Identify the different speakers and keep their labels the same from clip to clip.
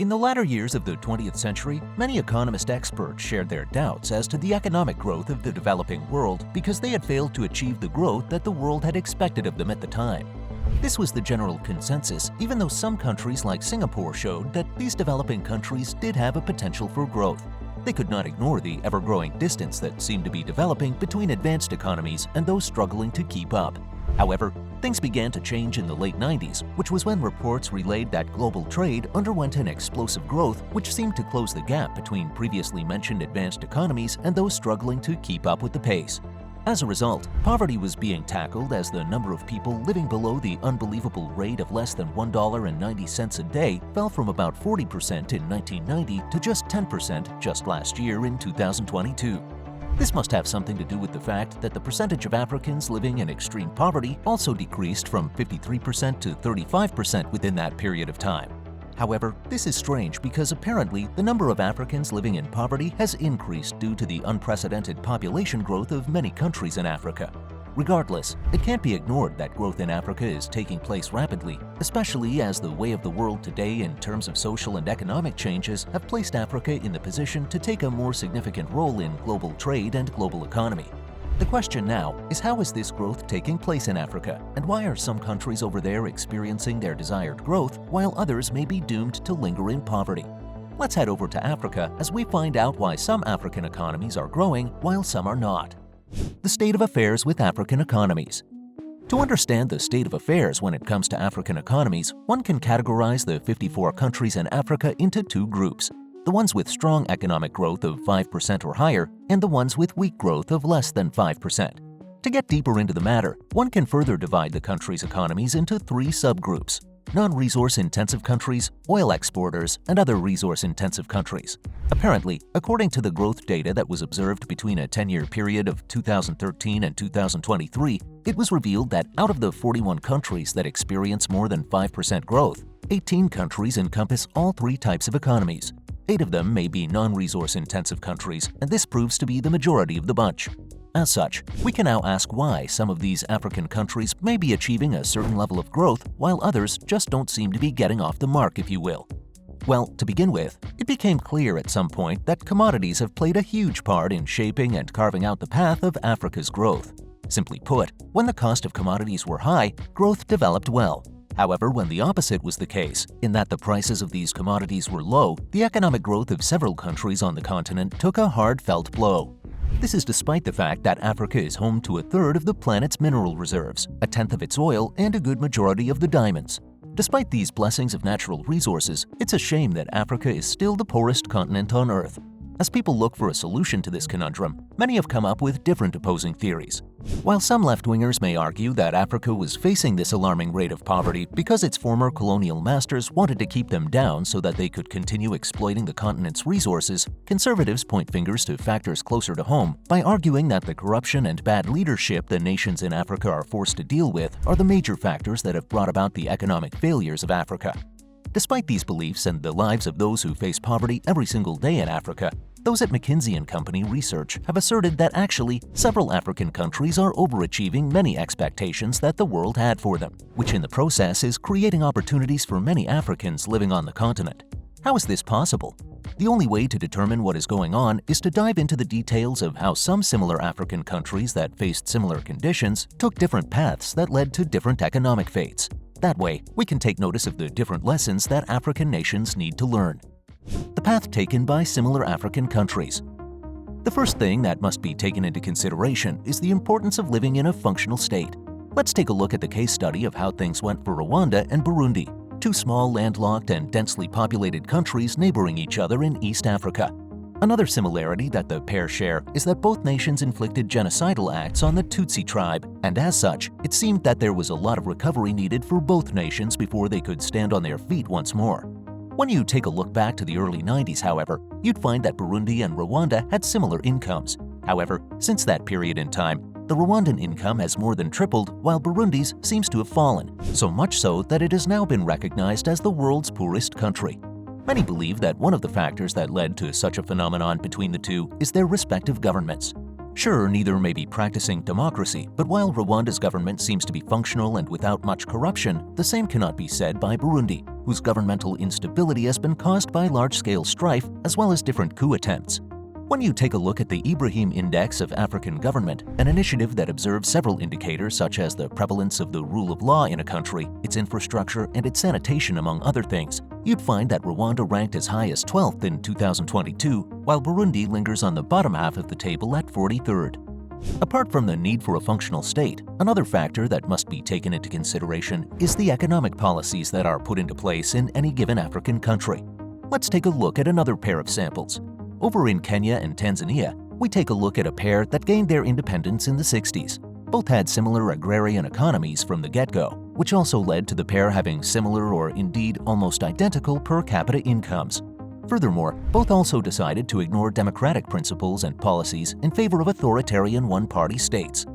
Speaker 1: In the latter years of the 20th century, many economist experts shared their doubts as to the economic growth of the developing world because they had failed to achieve the growth that the world had expected of them at the time. This was the general consensus, even though some countries like Singapore showed that these developing countries did have a potential for growth. They could not ignore the ever-growing distance that seemed to be developing between advanced economies and those struggling to keep up. However, things began to change in the late 90s, which was when reports relayed that global trade underwent an explosive growth which seemed to close the gap between previously mentioned advanced economies and those struggling to keep up with the pace. As a result, poverty was being tackled as the number of people living below the unbelievable rate of less than $1.90 a day fell from about 40% in 1990 to just 10% just last year in 2022. This must have something to do with the fact that the percentage of Africans living in extreme poverty also decreased from 53% to 35% within that period of time. However, this is strange because apparently the number of Africans living in poverty has increased due to the unprecedented population growth of many countries in Africa. Regardless, it can't be ignored that growth in Africa is taking place rapidly, especially as the way of the world today in terms of social and economic changes have placed Africa in the position to take a more significant role in global trade and global economy. The question now is, how is this growth taking place in Africa, and why are some countries over there experiencing their desired growth while others may be doomed to linger in poverty? Let's head over to Africa as we find out why some African economies are growing while some are not. The state of affairs with African economies. To understand the state of affairs when it comes to African economies, one can categorize the 54 countries in Africa into two groups: the ones with strong economic growth of 5% or higher, and the ones with weak growth of less than 5%. To get deeper into the matter, one can further divide the country's economies into three subgroups: non-resource-intensive countries, oil exporters, and other resource-intensive countries. Apparently, according to the growth data that was observed between a 10-year period of 2013 and 2023, it was revealed that out of the 41 countries that experience more than 5% growth, 18 countries encompass all three types of economies. 8 of them may be non-resource-intensive countries, and this proves to be the majority of the bunch. As such, we can now ask why some of these African countries may be achieving a certain level of growth while others just don't seem to be getting off the mark, if you will. Well, to begin with, it became clear at some point that commodities have played a huge part in shaping and carving out the path of Africa's growth. Simply put, when the cost of commodities were high, growth developed well. However, when the opposite was the case, in that the prices of these commodities were low, the economic growth of several countries on the continent took a hard-felt blow. This is despite the fact that Africa is home to a third of the planet's mineral reserves, a tenth of its oil, and a good majority of the diamonds. Despite these blessings of natural resources, it's a shame that Africa is still the poorest continent on Earth. As people look for a solution to this conundrum, many have come up with different opposing theories. While some left-wingers may argue that Africa was facing this alarming rate of poverty because its former colonial masters wanted to keep them down so that they could continue exploiting the continent's resources, conservatives point fingers to factors closer to home by arguing that the corruption and bad leadership the nations in Africa are forced to deal with are the major factors that have brought about the economic failures of Africa. Despite these beliefs and the lives of those who face poverty every single day in Africa, those at McKinsey & Company Research have asserted that actually several African countries are overachieving many expectations that the world had for them, which in the process is creating opportunities for many Africans living on the continent. How is this possible? The only way to determine what is going on is to dive into the details of how some similar African countries that faced similar conditions took different paths that led to different economic fates. That way, we can take notice of the different lessons that African nations need to learn. The path taken by similar African countries. The first thing that must be taken into consideration is the importance of living in a functional state. Let's take a look at the case study of how things went for Rwanda and Burundi, two small landlocked and densely populated countries neighboring each other in East Africa. Another similarity that the pair share is that both nations inflicted genocidal acts on the Tutsi tribe, and as such, it seemed that there was a lot of recovery needed for both nations before they could stand on their feet once more. When you take a look back to the early 90s, however, you'd find that Burundi and Rwanda had similar incomes. However, since that period in time, the Rwandan income has more than tripled, while Burundi's seems to have fallen, so much so that it has now been recognized as the world's poorest country. Many believe that one of the factors that led to such a phenomenon between the two is their respective governments. Sure, neither may be practicing democracy, but while Rwanda's government seems to be functional and without much corruption, the same cannot be said by Burundi, whose governmental instability has been caused by large-scale strife as well as different coup attempts. When you take a look at the Ibrahim Index of African Government, an initiative that observes several indicators such as the prevalence of the rule of law in a country, its infrastructure, and its sanitation among other things, you'd find that Rwanda ranked as high as 12th in 2022, while Burundi lingers on the bottom half of the table at 43rd. Apart from the need for a functional state, another factor that must be taken into consideration is the economic policies that are put into place in any given African country. Let's take a look at another pair of samples. Over in Kenya and Tanzania, we take a look at a pair that gained their independence in the 60s. Both had similar agrarian economies from the get-go, which also led to the pair having similar or indeed almost identical per capita incomes. Furthermore, both also decided to ignore democratic principles and policies in favor of authoritarian one-party states.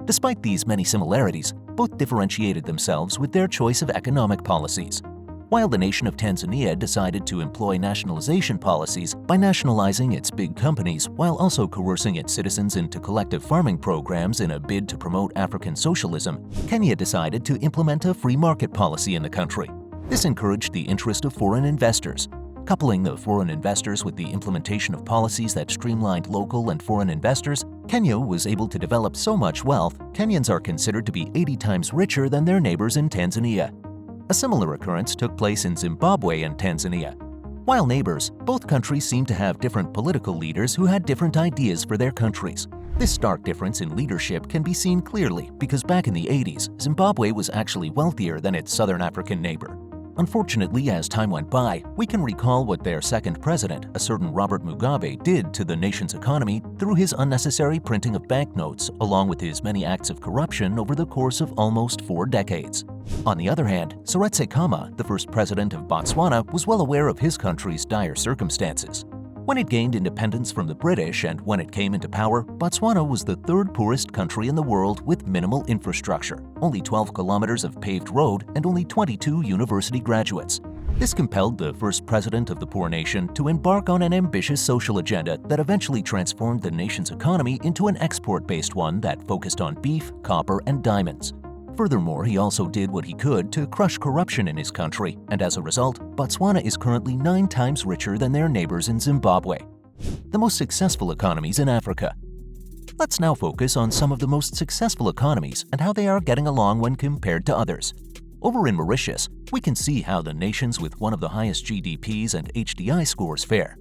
Speaker 1: Despite these many similarities, both differentiated themselves with their choice of economic policies. While the nation of Tanzania decided to employ nationalization policies by nationalizing its big companies while also coercing its citizens into collective farming programs in a bid to promote African socialism, Kenya decided to implement a free market policy in the country. This encouraged the interest of foreign investors. Coupling the foreign investors with the implementation of policies that streamlined local and foreign investors, Kenya was able to develop so much wealth, Kenyans are considered to be 80 times richer than their neighbors in Tanzania. A similar occurrence took place in Zimbabwe and Tanzania. While neighbors, both countries seemed to have different political leaders who had different ideas for their countries. This stark difference in leadership can be seen clearly because back in the 80s, Zimbabwe was actually wealthier than its southern African neighbor. Unfortunately, as time went by, we can recall what their second president, a certain Robert Mugabe, did to the nation's economy through his unnecessary printing of banknotes, along with his many acts of corruption over the course of almost 4 decades. On the other hand, Seretse Khama, the first president of Botswana, was well aware of his country's dire circumstances. When it gained independence from the British and when it came into power, Botswana was the 3rd poorest country in the world with minimal infrastructure, only 12 kilometers of paved road, and only 22 university graduates. This compelled the first president of the poor nation to embark on an ambitious social agenda that eventually transformed the nation's economy into an export-based one that focused on beef, copper, and diamonds. Furthermore, he also did what he could to crush corruption in his country, and as a result, Botswana is currently 9 times richer than their neighbors in Zimbabwe. The most successful economies in Africa. Let's now focus on some of the most successful economies and how they are getting along when compared to others. Over in Mauritius, we can see how the nations with one of the highest GDPs and HDI scores fare.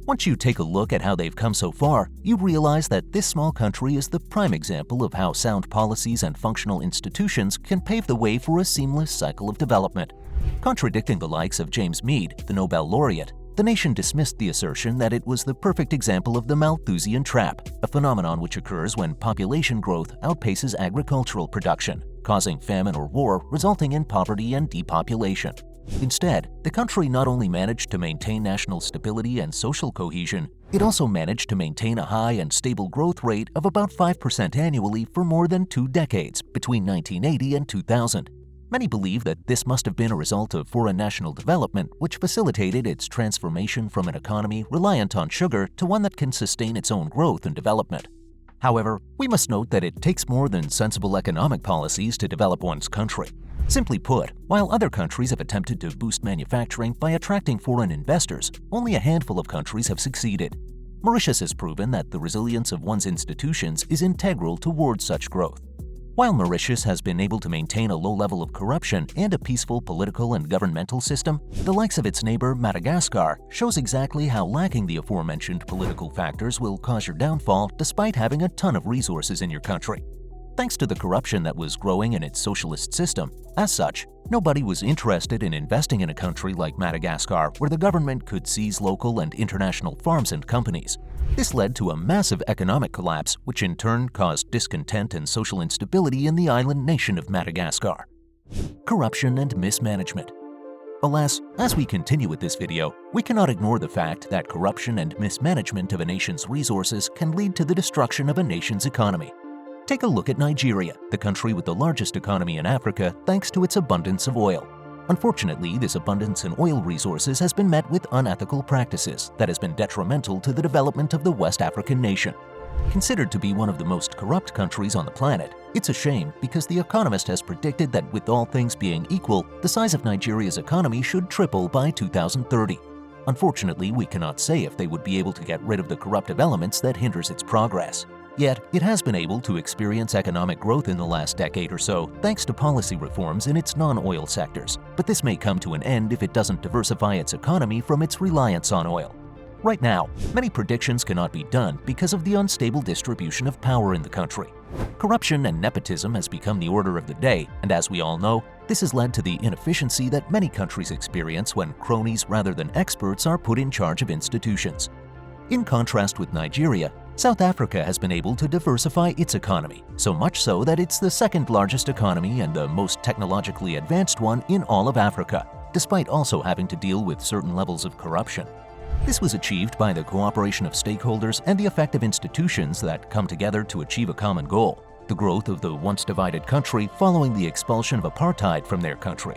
Speaker 1: Once you take a look at how they've come so far, you realize that this small country is the prime example of how sound policies and functional institutions can pave the way for a seamless cycle of development. Contradicting the likes of James Meade, the Nobel laureate, the nation dismissed the assertion that it was the perfect example of the Malthusian trap, a phenomenon which occurs when population growth outpaces agricultural production, causing famine or war resulting in poverty and depopulation. Instead, the country not only managed to maintain national stability and social cohesion, it also managed to maintain a high and stable growth rate of about 5% annually for more than 2 decades, between 1980 and 2000. Many believe that this must have been a result of foreign national development, which facilitated its transformation from an economy reliant on sugar to one that can sustain its own growth and development. However, we must note that it takes more than sensible economic policies to develop one's country. Simply put, while other countries have attempted to boost manufacturing by attracting foreign investors, only a handful of countries have succeeded. Mauritius has proven that the resilience of one's institutions is integral towards such growth. While Mauritius has been able to maintain a low level of corruption and a peaceful political and governmental system, the likes of its neighbor Madagascar shows exactly how lacking the aforementioned political factors will cause your downfall despite having a ton of resources in your country. Thanks to the corruption that was growing in its socialist system, as such, nobody was interested in investing in a country like Madagascar where the government could seize local and international farms and companies. This led to a massive economic collapse, which in turn caused discontent and social instability in the island nation of Madagascar. Corruption and mismanagement. Alas, as we continue with this video, we cannot ignore the fact that corruption and mismanagement of a nation's resources can lead to the destruction of a nation's economy. Take a look at Nigeria, the country with the largest economy in Africa thanks to its abundance of oil. Unfortunately, this abundance in oil resources has been met with unethical practices that has been detrimental to the development of the West African nation. Considered to be one of the most corrupt countries on the planet, it's a shame because The Economist has predicted that with all things being equal, the size of Nigeria's economy should triple by 2030. Unfortunately, we cannot say if they would be able to get rid of the corruptive elements that hinders its progress. Yet, it has been able to experience economic growth in the last decade or so thanks to policy reforms in its non-oil sectors, but this may come to an end if it doesn't diversify its economy from its reliance on oil. Right now, many predictions cannot be done because of the unstable distribution of power in the country. Corruption and nepotism has become the order of the day, and as we all know, this has led to the inefficiency that many countries experience when cronies rather than experts are put in charge of institutions. In contrast with Nigeria, South Africa has been able to diversify its economy, so much so that it's the second largest economy and the most technologically advanced one in all of Africa, despite also having to deal with certain levels of corruption. This was achieved by the cooperation of stakeholders and the effective institutions that come together to achieve a common goal: the growth of the once divided country following the expulsion of apartheid from their country.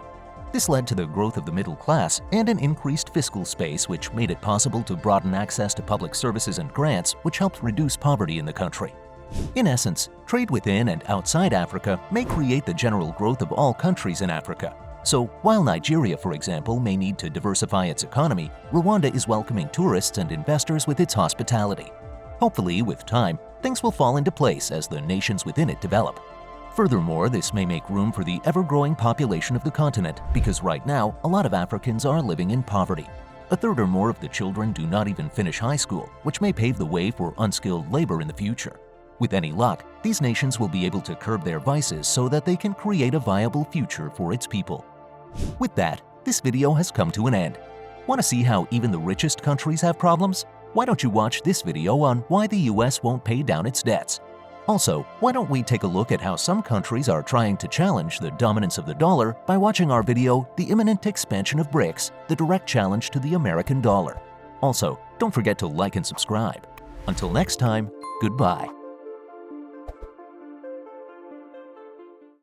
Speaker 1: This led to the growth of the middle class and an increased fiscal space, which made it possible to broaden access to public services and grants, which helped reduce poverty in the country. In essence, trade within and outside Africa may create the general growth of all countries in Africa. So, while Nigeria, for example, may need to diversify its economy, Rwanda is welcoming tourists and investors with its hospitality. Hopefully, with time, things will fall into place as the nations within it develop. Furthermore, this may make room for the ever-growing population of the continent, because right now, a lot of Africans are living in poverty. A third or more of the children do not even finish high school, which may pave the way for unskilled labor in the future. With any luck, these nations will be able to curb their vices so that they can create a viable future for its people. With that, this video has come to an end. Want to see how even the richest countries have problems? Why don't you watch this video on why the US won't pay down its debts? Also, why don't we take a look at how some countries are trying to challenge the dominance of the dollar by watching our video, The Imminent Expansion of BRICS, the direct challenge to the American dollar. Also, don't forget to like and subscribe. Until next time, goodbye.